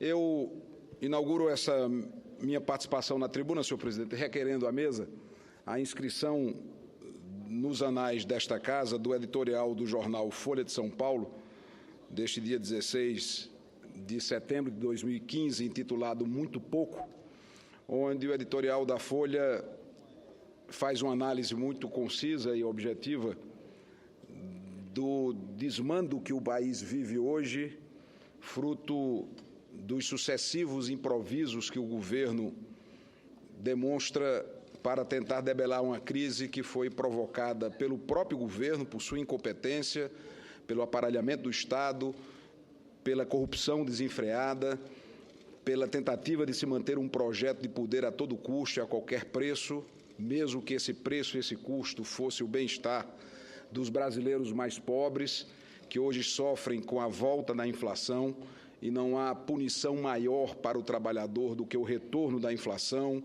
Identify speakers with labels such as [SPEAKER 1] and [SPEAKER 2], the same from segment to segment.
[SPEAKER 1] Eu inauguro essa minha participação na tribuna, senhor presidente, requerendo à mesa a inscrição nos anais desta casa do editorial do jornal Folha de São Paulo, deste dia 16 de setembro de 2015, intitulado Muito Pouco, onde o editorial da Folha faz uma análise muito concisa e objetiva do desmando que o país vive hoje, fruto dos sucessivos improvisos que o governo demonstra para tentar debelar uma crise que foi provocada pelo próprio governo, por sua incompetência, pelo aparelhamento do Estado, pela corrupção desenfreada, pela tentativa de se manter um projeto de poder a todo custo e a qualquer preço, mesmo que esse preço e esse custo fosse o bem-estar dos brasileiros mais pobres, que hoje sofrem com a volta da inflação, e não há punição maior para o trabalhador do que o retorno da inflação,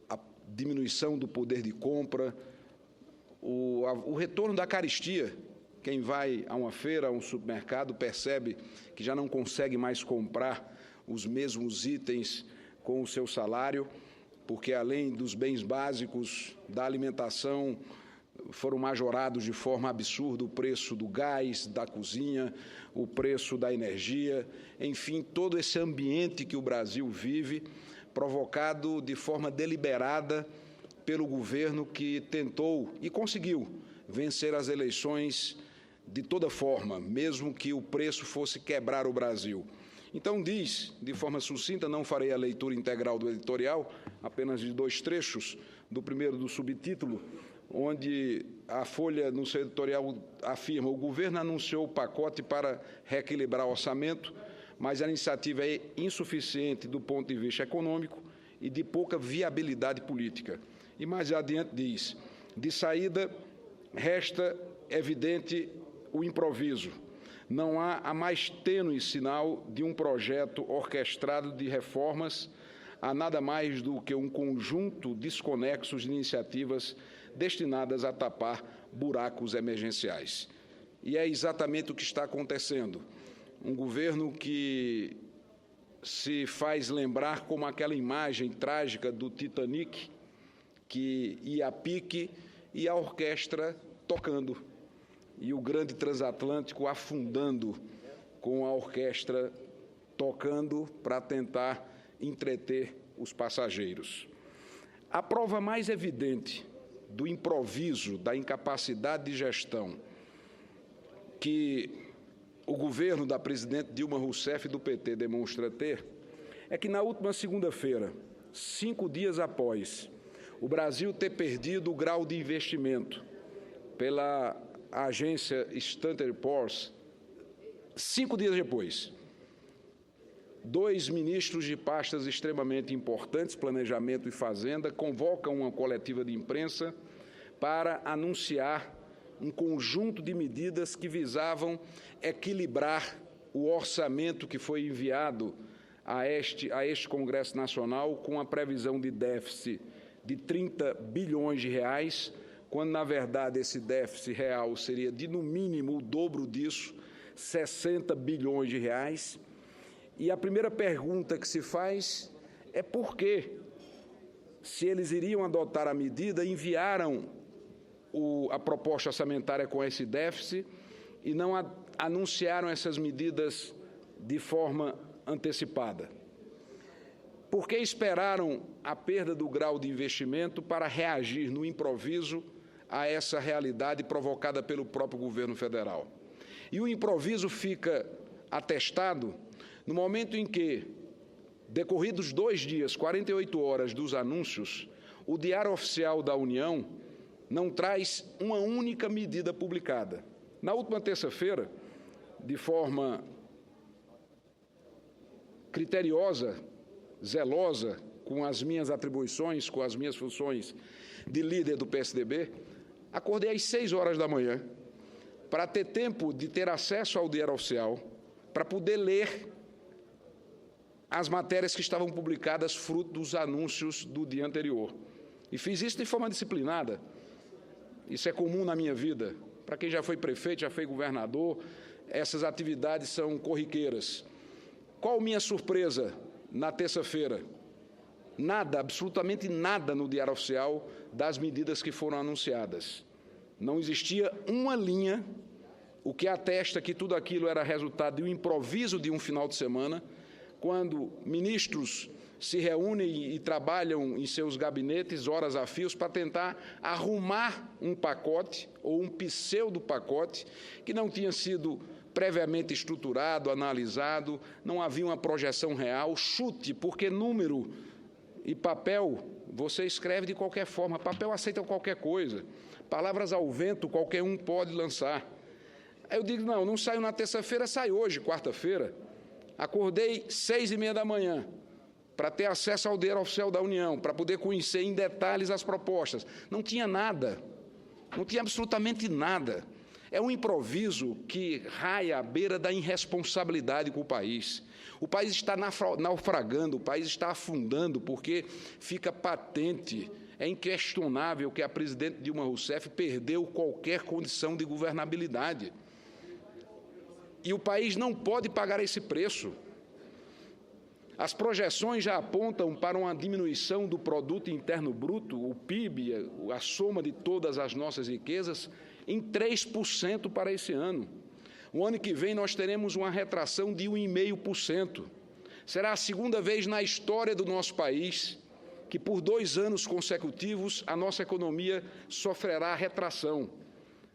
[SPEAKER 1] a diminuição do poder de compra, o retorno da carestia. Quem vai a uma feira, a um supermercado, percebe que já não consegue mais comprar os mesmos itens com o seu salário, porque, além dos bens básicos da alimentação, foram majorados de forma absurda o preço do gás, da cozinha, o preço da energia, enfim, todo esse ambiente que o Brasil vive, provocado de forma deliberada pelo governo que tentou e conseguiu vencer as eleições de toda forma, mesmo que o preço fosse quebrar o Brasil. Então diz, de forma sucinta, não farei a leitura integral do editorial, apenas de 2 trechos, do primeiro do subtítulo, onde a Folha, no seu editorial, afirma: o governo anunciou o pacote para reequilibrar o orçamento, mas a iniciativa é insuficiente do ponto de vista econômico e de pouca viabilidade política. E mais adiante diz: de saída, resta evidente o improviso. Não há a mais tênue sinal de um projeto orquestrado de reformas, a nada mais do que um conjunto desconexo de iniciativas destinadas a tapar buracos emergenciais. E é exatamente o que está acontecendo. Um governo que se faz lembrar como aquela imagem trágica do Titanic, que ia a pique e a orquestra tocando, e o grande transatlântico afundando com a orquestra tocando para tentar entreter os passageiros. A prova mais evidente do improviso, da incapacidade de gestão que o governo da presidente Dilma Rousseff do PT demonstra ter, é que na última segunda-feira, 5 dias após o Brasil ter perdido o grau de investimento pela agência Standard & Poor's, 5 dias depois, 2 ministros de pastas extremamente importantes, Planejamento e Fazenda, convocam uma coletiva de imprensa para anunciar um conjunto de medidas que visavam equilibrar o orçamento que foi enviado a este Congresso Nacional, com a previsão de déficit de 30 bilhões de reais, quando, na verdade, esse déficit real seria de, no mínimo, o dobro disso, 60 bilhões de reais. E a primeira pergunta que se faz é por que, se eles iriam adotar a medida, enviaram a proposta orçamentária com esse déficit e não anunciaram essas medidas de forma antecipada. Por que esperaram a perda do grau de investimento para reagir no improviso a essa realidade provocada pelo próprio governo federal? E o improviso fica atestado no momento em que, decorridos 2 dias, 48 horas dos anúncios, o Diário Oficial da União não traz uma única medida publicada. Na última terça-feira, de forma criteriosa, zelosa, com as minhas atribuições, com as minhas funções de líder do PSDB, acordei às 6 horas da manhã para ter tempo de ter acesso ao Diário Oficial, para poder ler as matérias que estavam publicadas fruto dos anúncios do dia anterior. E fiz isso de forma disciplinada. Isso é comum na minha vida. Para quem já foi prefeito, já foi governador, essas atividades são corriqueiras. Qual minha surpresa na terça-feira? Nada, absolutamente nada no Diário Oficial das medidas que foram anunciadas. Não existia uma linha, o que atesta que tudo aquilo era resultado de um improviso de um final de semana, quando ministros se reúnem e trabalham em seus gabinetes horas a fios para tentar arrumar um pacote ou um pseudo-pacote que não tinha sido previamente estruturado, analisado, não havia uma projeção real, chute, porque número e papel você escreve de qualquer forma, papel aceita qualquer coisa, palavras ao vento qualquer um pode lançar. Aí eu digo, não saiu na terça-feira, sai hoje, quarta-feira. Acordei 6h30 da manhã para ter acesso ao Diário Oficial da União, para poder conhecer em detalhes as propostas. Não tinha nada, não tinha absolutamente nada. É um improviso que raia à beira da irresponsabilidade com o país. O país está naufragando, o país está afundando, porque fica patente, é inquestionável que a presidente Dilma Rousseff perdeu qualquer condição de governabilidade. E o país não pode pagar esse preço. As projeções já apontam para uma diminuição do produto interno bruto, o PIB, a soma de todas as nossas riquezas, em 3% para esse ano. O ano que vem nós teremos uma retração de 1,5%. Será a segunda vez na história do nosso país que, por 2 anos consecutivos, a nossa economia sofrerá retração.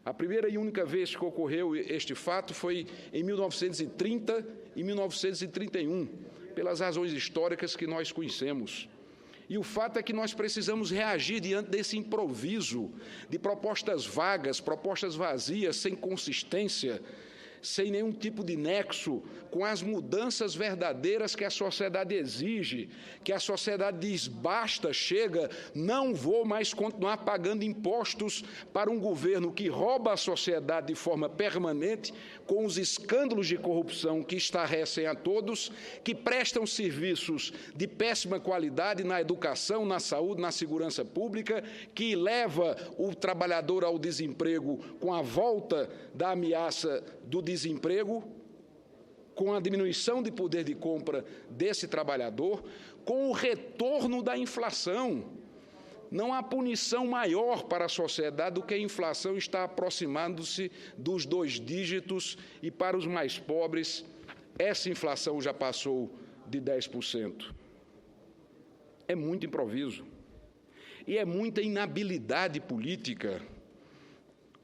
[SPEAKER 1] A primeira e única vez que ocorreu este fato foi em 1930 e 1931, pelas razões históricas que nós conhecemos. E o fato é que nós precisamos reagir diante desse improviso de propostas vagas, propostas vazias, sem consistência, sem nenhum tipo de nexo com as mudanças verdadeiras que a sociedade exige, que a sociedade diz, basta, chega, não vou mais continuar pagando impostos para um governo que rouba a sociedade de forma permanente, com os escândalos de corrupção que estarrecem a todos, que prestam serviços de péssima qualidade na educação, na saúde, na segurança pública, que leva o trabalhador ao desemprego com a volta da ameaça do desemprego, com a diminuição de poder de compra desse trabalhador, com o retorno da inflação. Não há punição maior para a sociedade do que a inflação está aproximando-se dos 2 dígitos e, para os mais pobres, essa inflação já passou de 10%. É muito improviso. E é muita inabilidade política,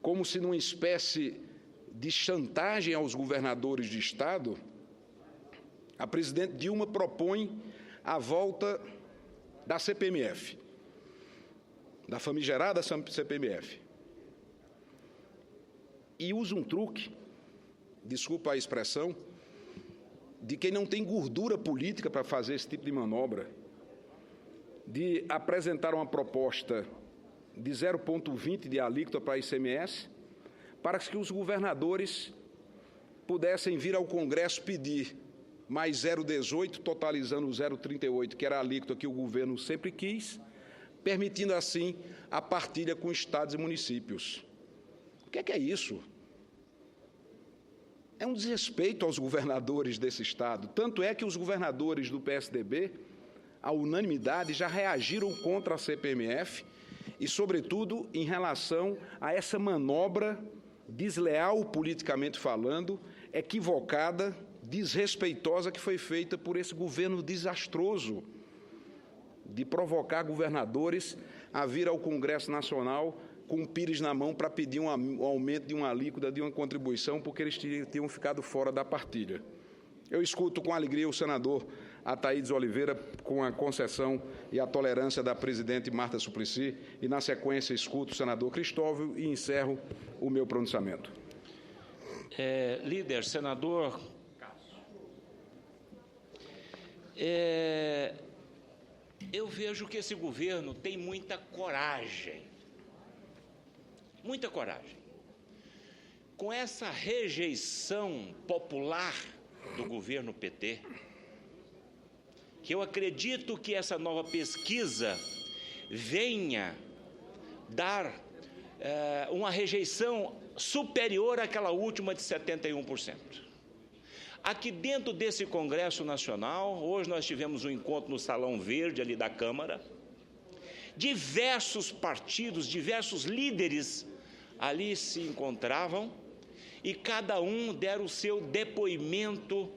[SPEAKER 1] como se numa espécie de chantagem aos governadores de Estado, a presidente Dilma propõe a volta da CPMF, da famigerada CPMF, e usa um truque, desculpa a expressão, de quem não tem gordura política para fazer esse tipo de manobra, de apresentar uma proposta de 0,20 de alíquota para a ICMS, para que os governadores pudessem vir ao Congresso pedir mais 0,18, totalizando o 0,38, que era a alíquota que o governo sempre quis, permitindo assim a partilha com estados e municípios. O que é isso? É um desrespeito aos governadores desse estado. Tanto é que os governadores do PSDB, à unanimidade, já reagiram contra a CPMF e, sobretudo, em relação a essa manobra desleal politicamente falando, equivocada, desrespeitosa que foi feita por esse governo desastroso de provocar governadores a vir ao Congresso Nacional com o pires na mão para pedir um aumento de uma alíquota, de uma contribuição, porque eles tinham ficado fora da partilha. Eu escuto com alegria o senador Ataídes Oliveira com a concessão e a tolerância da presidente Marta Suplicy e, na sequência, escuto o senador Cristóvão e encerro o meu pronunciamento.
[SPEAKER 2] Líder, senador eu vejo que esse governo tem muita coragem. Muita coragem. Com essa rejeição popular do governo PT, que eu acredito que essa nova pesquisa venha dar uma rejeição superior àquela última de 71%. Aqui dentro desse Congresso Nacional, hoje nós tivemos um encontro no Salão Verde ali da Câmara, diversos partidos, diversos líderes ali se encontravam e cada um deram o seu depoimento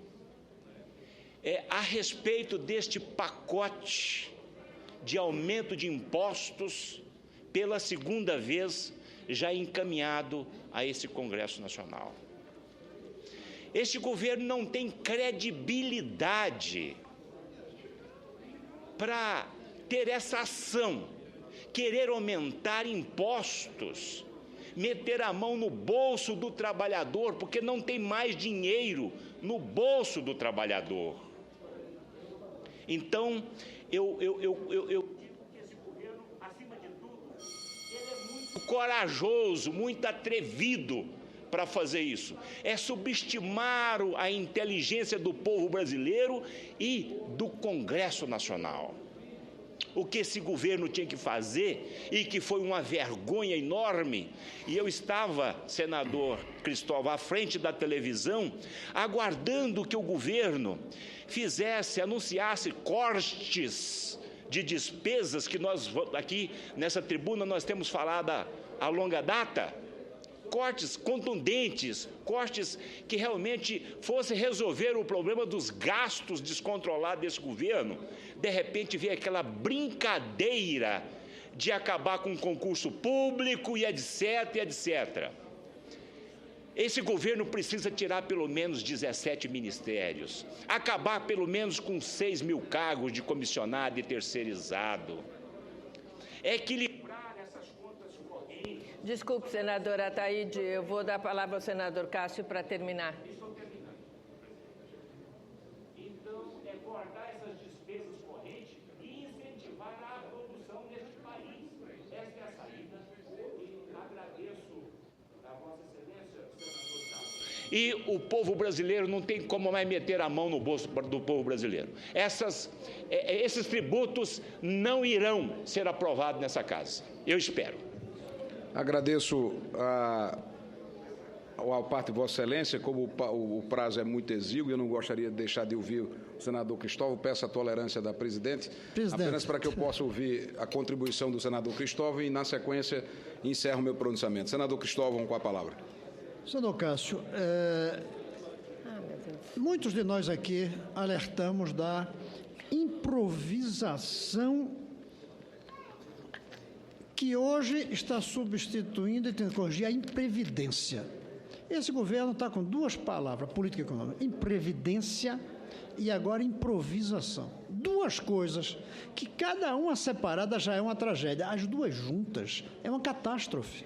[SPEAKER 2] a respeito deste pacote de aumento de impostos pela segunda vez já encaminhado a esse Congresso Nacional. Este governo não tem credibilidade para ter essa ação, querer aumentar impostos, meter a mão no bolso do trabalhador, porque não tem mais dinheiro no bolso do trabalhador. Então, eu digo que esse governo, acima de tudo, ele é muito corajoso, muito atrevido para fazer isso. É subestimar a inteligência do povo brasileiro e do Congresso Nacional. O que esse governo tinha que fazer, e que foi uma vergonha enorme, e eu estava, senador Cristóvão, à frente da televisão, aguardando que o governo anunciasse cortes de despesas que nós, aqui nessa tribuna, nós temos falado a longa data, cortes contundentes, cortes que realmente fossem resolver o problema dos gastos descontrolados desse governo. De repente veio aquela brincadeira de acabar com o concurso público e etc, etc. Esse governo precisa tirar pelo menos 17 ministérios, acabar pelo menos com 6 mil cargos de comissionado e terceirizado, equilibrar essas contas correntes.
[SPEAKER 3] Desculpe, senadora Ataíde, eu vou dar a palavra ao senador Cássio para terminar.
[SPEAKER 2] Estou terminando, presidente. Então, é cortar essas despesas correntes e incentivar a produção neste país. Esta é a saída. E agradeço a Vossa Excelência, senador Cássio. E o povo brasileiro não tem como mais meter a mão no bolso do povo brasileiro. Esses tributos não irão ser aprovados nessa casa. Eu espero.
[SPEAKER 1] Agradeço ao parte de Vossa Excelência, como o prazo é muito exíguo, eu não gostaria de deixar de ouvir o senador Cristóvão, peço a tolerância da presidente, apenas para que eu possa ouvir a contribuição do senador Cristóvão e, na sequência, encerro o meu pronunciamento. Senador Cristóvão, com a palavra.
[SPEAKER 4] Senador Cássio, muitos de nós aqui alertamos da improvisação que hoje está substituindo e tentando corrigir a imprevidência. Esse governo está com duas palavras, política econômica, imprevidência e agora improvisação. Duas coisas que cada uma separada já é uma tragédia, as duas juntas é uma catástrofe.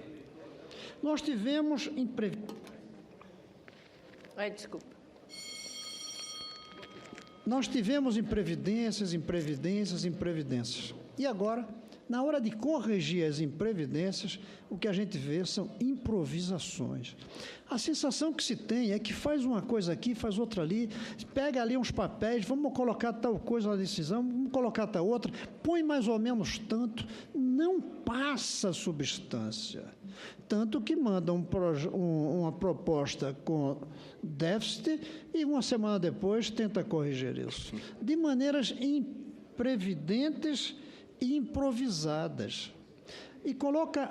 [SPEAKER 4] Nós tivemos Nós tivemos imprevidências. E agora, na hora de corrigir as imprevidências, o que a gente vê são improvisações. A sensação que se tem é que faz uma coisa aqui, faz outra ali, pega ali uns papéis, vamos colocar tal coisa na decisão, vamos colocar tal outra, põe mais ou menos tanto, não passa substância. Tanto que manda uma proposta com déficit e uma semana depois tenta corrigir isso. De maneiras imprevidentes e improvisadas. E coloca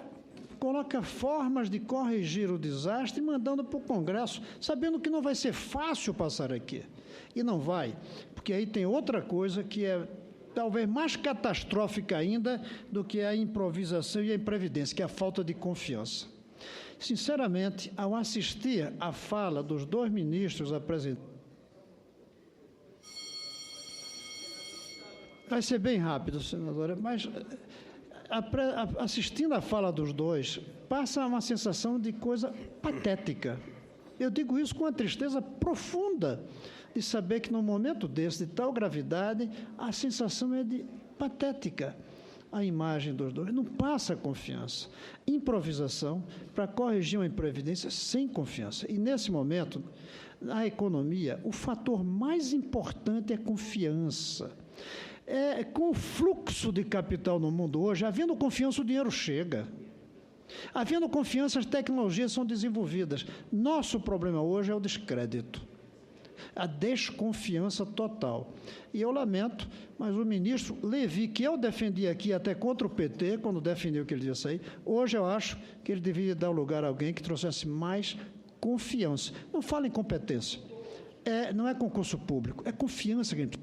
[SPEAKER 4] formas de corrigir o desastre mandando para o Congresso, sabendo que não vai ser fácil passar aqui. E não vai, porque aí tem outra coisa que é talvez mais catastrófica ainda do que a improvisação e a imprevidência, que é a falta de confiança. Sinceramente, ao assistir à fala dos dois ministros apresentados, vai ser bem rápido, senadora, mas assistindo à fala dos dois, passa uma sensação de coisa patética. Eu digo isso com uma tristeza profunda de saber que, num momento desse, de tal gravidade, a sensação é de patética. A imagem dos dois não passa confiança. Improvisação para corrigir uma imprevidência sem confiança. E, nesse momento, na economia, o fator mais importante é confiança. Com o fluxo de capital no mundo hoje, havendo confiança, o dinheiro chega. Havendo confiança, as tecnologias são desenvolvidas. Nosso problema hoje é o descrédito. a desconfiança total. E eu lamento, mas o ministro Levi, que eu defendi aqui até contra o PT, quando defendeu que ele devia sair, hoje eu acho que ele deveria dar lugar a alguém que trouxesse mais confiança. Não fala em competência. Não é concurso público, é confiança que a gente...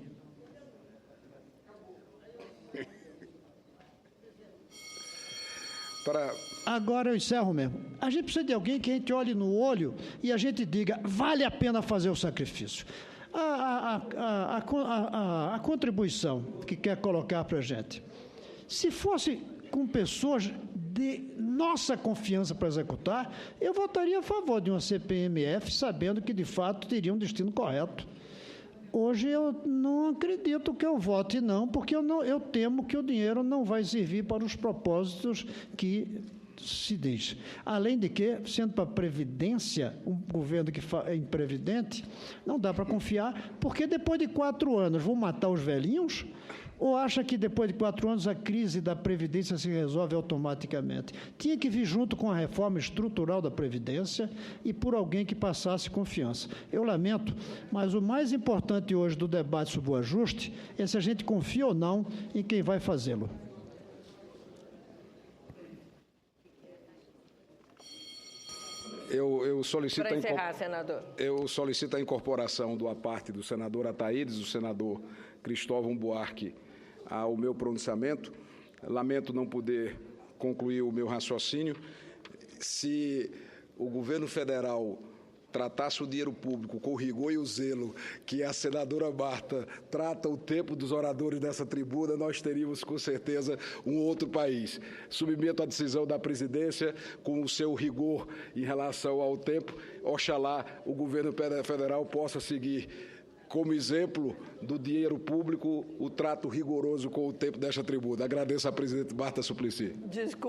[SPEAKER 4] Agora eu encerro mesmo. A gente precisa de alguém que a gente olhe no olho e a gente diga, vale a pena fazer o sacrifício. A contribuição que quer colocar para a gente, se fosse com pessoas de nossa confiança para executar, eu votaria a favor de uma CPMF, sabendo que, de fato, teria um destino correto. Hoje eu não acredito que eu vote não, porque eu temo que o dinheiro não vai servir para os propósitos que se diz. Além de que, sendo para a Previdência, um governo que é imprevidente, não dá para confiar, porque depois de 4 anos vão matar os velhinhos? Ou acha que depois de 4 anos a crise da Previdência se resolve automaticamente? Tinha que vir junto com a reforma estrutural da Previdência e por alguém que passasse confiança. Eu lamento, mas o mais importante hoje do debate sobre o ajuste é se a gente confia ou não em quem vai fazê-lo.
[SPEAKER 1] Eu solicito
[SPEAKER 3] para encerrar, senador.
[SPEAKER 1] Eu solicito a incorporação do aparte do senador Ataídes, do senador Cristóvão Buarque, ao meu pronunciamento. Lamento não poder concluir o meu raciocínio. Se o governo federal tratasse o dinheiro público com o rigor e o zelo que a senadora Marta trata o tempo dos oradores dessa tribuna, nós teríamos, com certeza, um outro país. Submeto à decisão da presidência com o seu rigor em relação ao tempo. Oxalá o governo federal possa seguir como exemplo do dinheiro público o trato rigoroso com o tempo desta tribuna. Agradeço à presidente Marta Suplicy.
[SPEAKER 3] Desculpa.